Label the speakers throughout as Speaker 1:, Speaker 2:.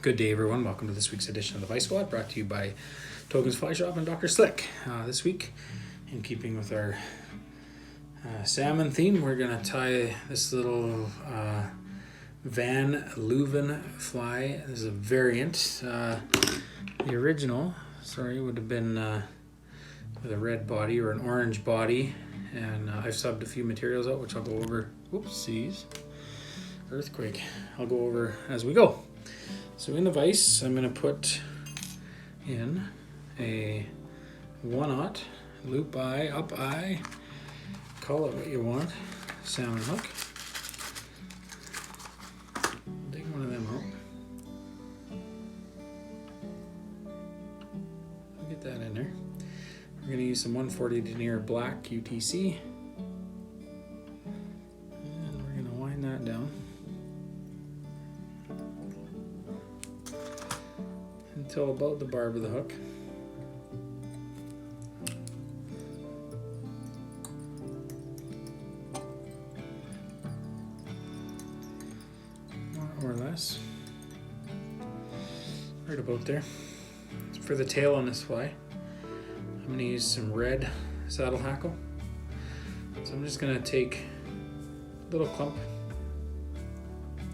Speaker 1: Good day, everyone. Welcome to this week's edition of the Vise Squad, brought to you by Tokens Fly Shop and Dr. Slick. This week, in keeping with our salmon theme, we're going to tie this little Luven Fly. This is a variant. The original, would have been with a red body or an orange body, and I've subbed a few materials out, which I'll go over. Oopsies. Earthquake. I'll go over as we go. So in the vise, I'm going to put in a 1/0 loop eye, up eye, call it what you want, salmon hook. Dig one of them out. I'll get that in there. We're going to use some 140 Denier Black UTC. And we're going to wind that down until about the barb of the hook. More or less. Right about there. For the tail on this fly, I'm going to use some red Saddle Hackle. So I'm just going to take a little clump,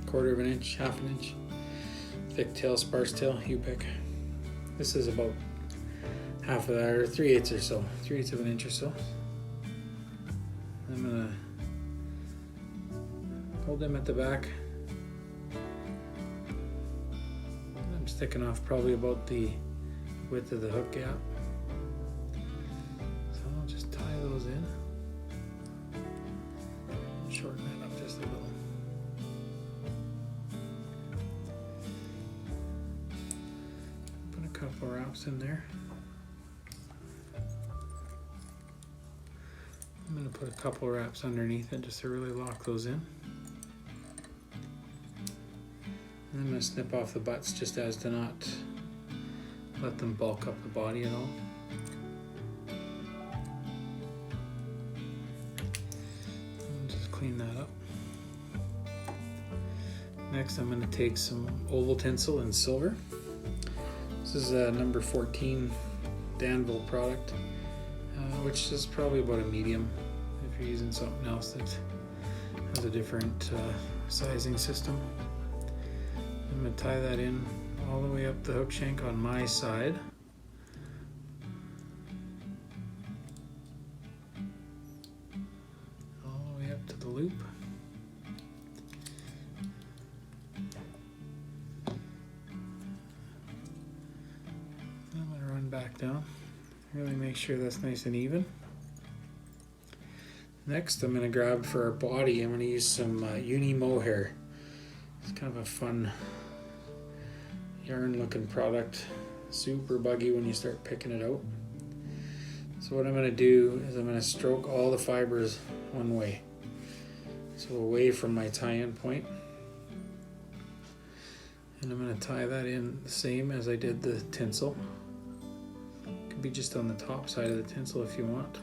Speaker 1: 1/4 inch, 1/2 inch, thick tail, sparse tail, you pick. This is about half of that, or 3/8 or so, 3/8 of an inch or so. I'm gonna hold them at the back. I'm sticking off probably about the width of the hook gap. So I'll just tie those in. Shorten it up just a little. Couple wraps in there. I'm going to put a couple wraps underneath it just to really lock those in. And I'm going to snip off the butts just as to not let them bulk up the body at all. And just clean that up. Next, I'm going to take some oval tinsel in silver. This is a number 14 Danville product, which is probably about a medium if you're using something else that has a different sizing system. I'm going to tie that in all the way up the hook shank on my side. All the way up to the loop. Back down, really make sure that's nice and even. Next, I'm going to grab for our body, I'm going to use some Uni Mohair. It's kind of a fun yarn looking product, super buggy when you start picking it out. So what I'm going to do is I'm going to stroke all the fibers one way, so away from my tie-in point, and I'm going to tie that in the same as I did the tinsel. Be just on the top side of the tinsel if you want.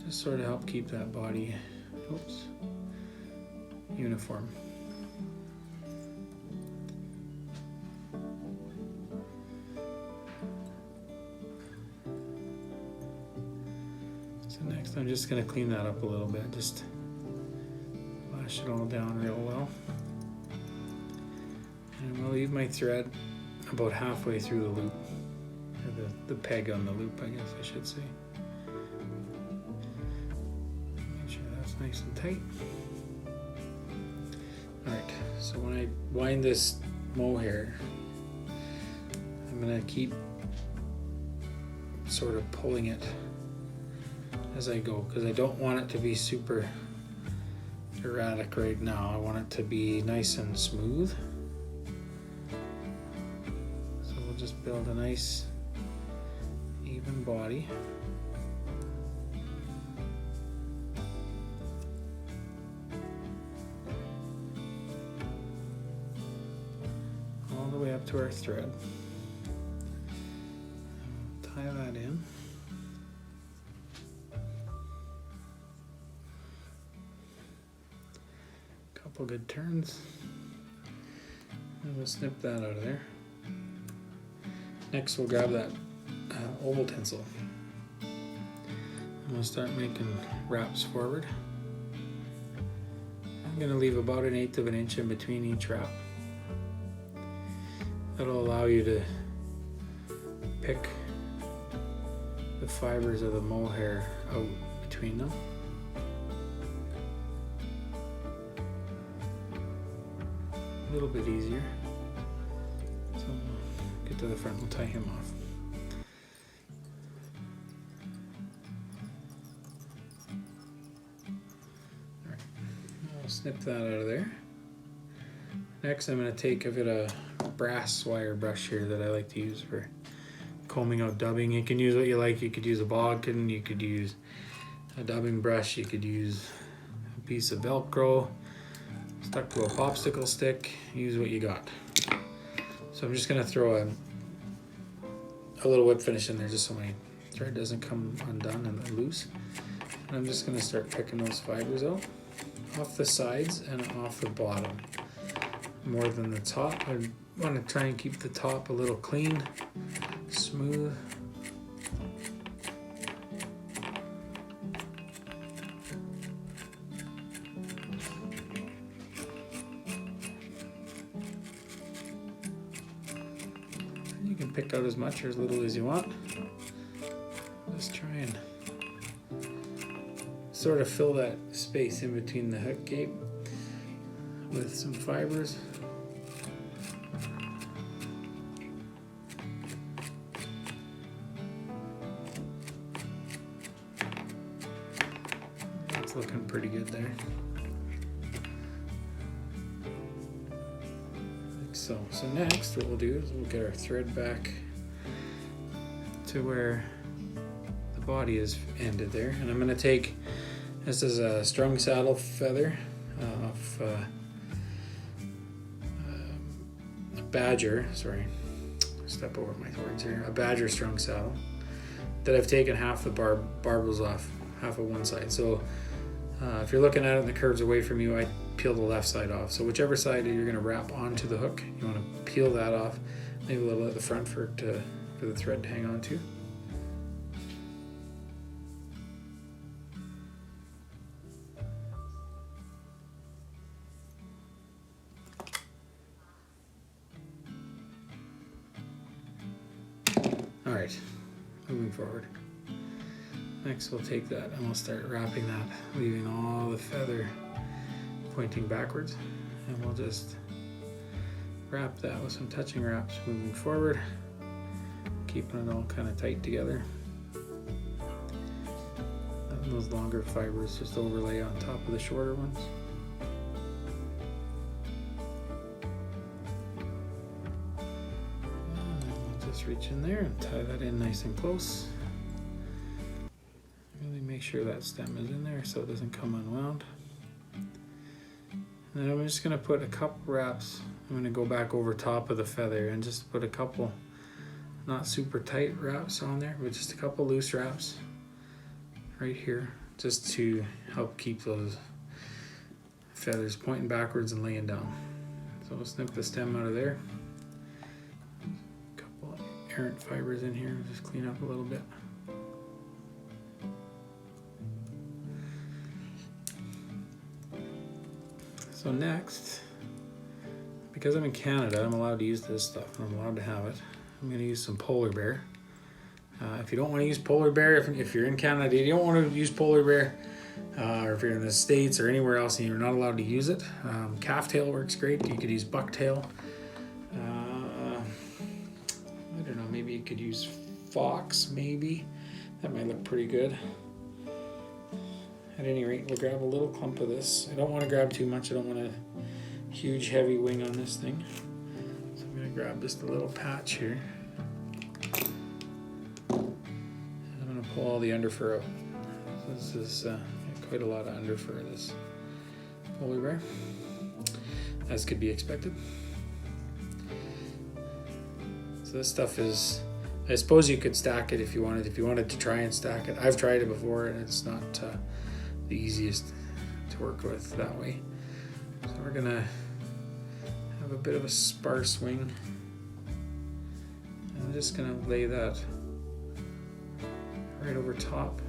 Speaker 1: Just sort of help keep that body uniform. So next I'm just going to clean that up a little bit, just lash it all down real well. And we'll leave my thread about halfway through the loop, or the peg on the loop, I guess I should say. Make sure that's nice and tight. Alright, so when I wind this mohair, I'm going to keep sort of pulling it as I go, because I don't want it to be super erratic right now. I want it to be nice and smooth. Just build a nice even body. All the way up to our thread. Tie that in. Couple good turns. And we'll snip that out of there. Next we'll grab that oval tinsel. And we'll start making wraps forward. I'm going to leave about 1/8 of an inch in between each wrap. That'll allow you to pick the fibers of the mohair out between them. A little bit easier. So we'll get to the front, we'll tie him off. All right, I'll snip that out of there. Next, I'm going to take a bit of brass wire brush here that I like to use for combing out dubbing. You can use what you like. You could use a bodkin, you could use a dubbing brush, you could use a piece of Velcro stuck to a popsicle stick. Use what you got. So I'm just going to throw a little whip finish in there just so my thread doesn't come undone and loose. And I'm just going to start picking those fibers out off the sides and off the bottom more than the top. I want to try and keep the top a little clean, smooth. You can pick out as much or as little as you want. Just try and sort of fill that space in between the hook gape with some fibers. That's looking pretty good there. Like so. So next what we'll do is we'll get our thread back to where the body is ended there. And I'm going to take, this is a strung saddle feather off a badger, sorry, step over my words here, a badger strung saddle that I've taken half the barbels off, half of one side. So if you're looking at it and the curve's away from you, I peel the left side off. So whichever side you're going to wrap onto the hook, you want to peel that off, maybe a little at the front for the thread to hang on to. All right, moving forward. Next we'll take that and we'll start wrapping that, leaving all the feather pointing backwards. And we'll just wrap that with some touching wraps moving forward, keeping it all kind of tight together. And those longer fibers just overlay on top of the shorter ones. Just reach in there and tie that in nice and close. Really make sure that stem is in there so it doesn't come unwound. And then I'm just going to put a couple wraps. I'm going to go back over top of the feather and just put a couple not super tight wraps on there, but just a couple loose wraps right here just to help keep those feathers pointing backwards and laying down. So we'll snip the stem out of there. Errant fibers in here, just clean up a little bit. So next, because I'm in Canada, I'm allowed to use this stuff and I'm allowed to have it. I'm going to use some polar bear. If you don't want to use polar bear, if you're in Canada, you don't want to use polar bear, or if you're in the States or anywhere else and you're not allowed to use it, calf tail works great. You could use bucktail. I don't know, maybe you could use fox, maybe. That might look pretty good. At any rate, we'll grab a little clump of this. I don't want to grab too much. I don't want a huge heavy wing on this thing. So I'm going to grab just a little patch here. And I'm going to pull all the underfur out. This is quite a lot of underfur, this polar bear, as could be expected. So this stuff is, I suppose you could stack it if you wanted to try and stack it. I've tried it before and it's not the easiest to work with that way. So we're gonna have have a bit of a sparse wing. I'm just gonna lay that right over top.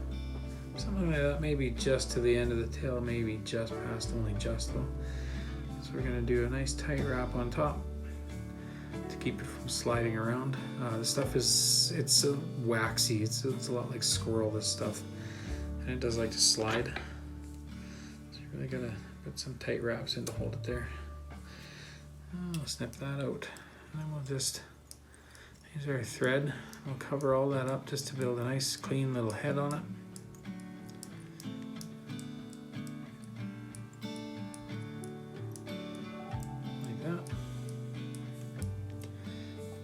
Speaker 1: Something like that, maybe just to the end of the tail, maybe just past, only just though. So we're gonna do a nice tight wrap on top to keep it from sliding around. This stuff it's waxy, it's a lot like squirrel, this stuff. And it does like to slide. So you're really gotta put some tight wraps in to hold it there. I'll snip that out. And then we'll just use our thread. We'll cover all that up just to build a nice clean little head on it. Like that.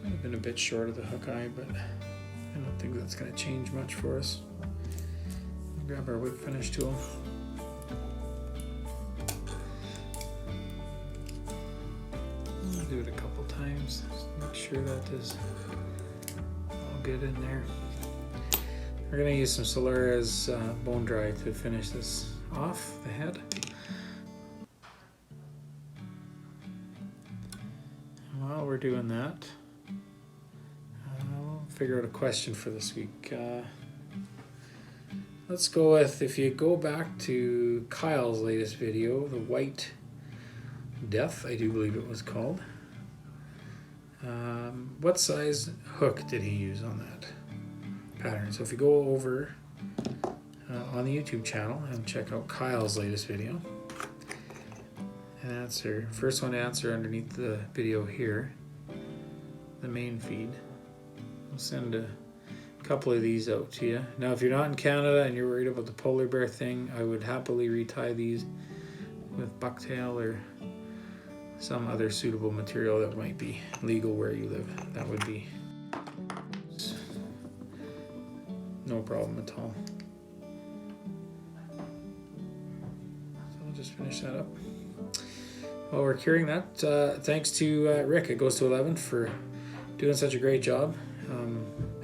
Speaker 1: Might have been a bit short of the hook eye, but I don't think that's going to change much for us. Grab our whip finish tool. I'll do it a couple times, just make sure that is all good in there. We're going to use some Solarez Bonedry to finish this off, the head. And while we're doing that, I'll figure out a question for this week. Let's go with, if you go back to Kyle's latest video, the White Death, I do believe it was called. What size hook did he use on that pattern? So if you go over on the YouTube channel and check out Kyle's latest video, and answer, first one to answer underneath the video here, the main feed, I'll send a couple of these out to you. Now if you're not in Canada and you're worried about the polar bear thing, I would happily retie these with bucktail or some other suitable material that might be legal where you live. That would be no problem at all. So I'll just finish that up. While we're curing that, thanks to Rick at Goes to 11 for doing such a great job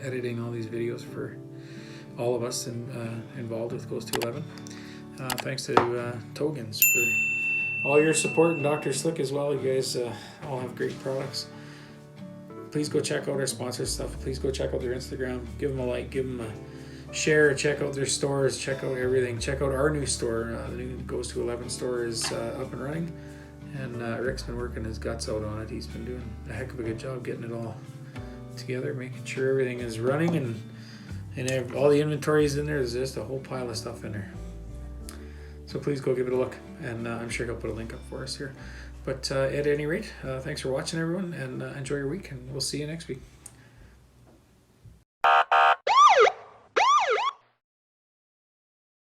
Speaker 1: editing all these videos for all of us involved with Goes to 11. Thanks to Togans for all your support, and Dr. Slick as well. You guys all have great products. Please go check out our sponsor stuff. Please go check out their Instagram. Give them a like, give them a share, check out their stores, check out everything. Check out our new store. The new Goes to 11 store is up and running, and Rick's been working his guts out on it. He's been doing a heck of a good job getting it all together, making sure everything is running, and all the inventory is in there. There's just a whole pile of stuff in there. So please go give it a look, and I'm sure he'll put a link up for us here. But at any rate, thanks for watching, everyone, and enjoy your week, and we'll see you next week.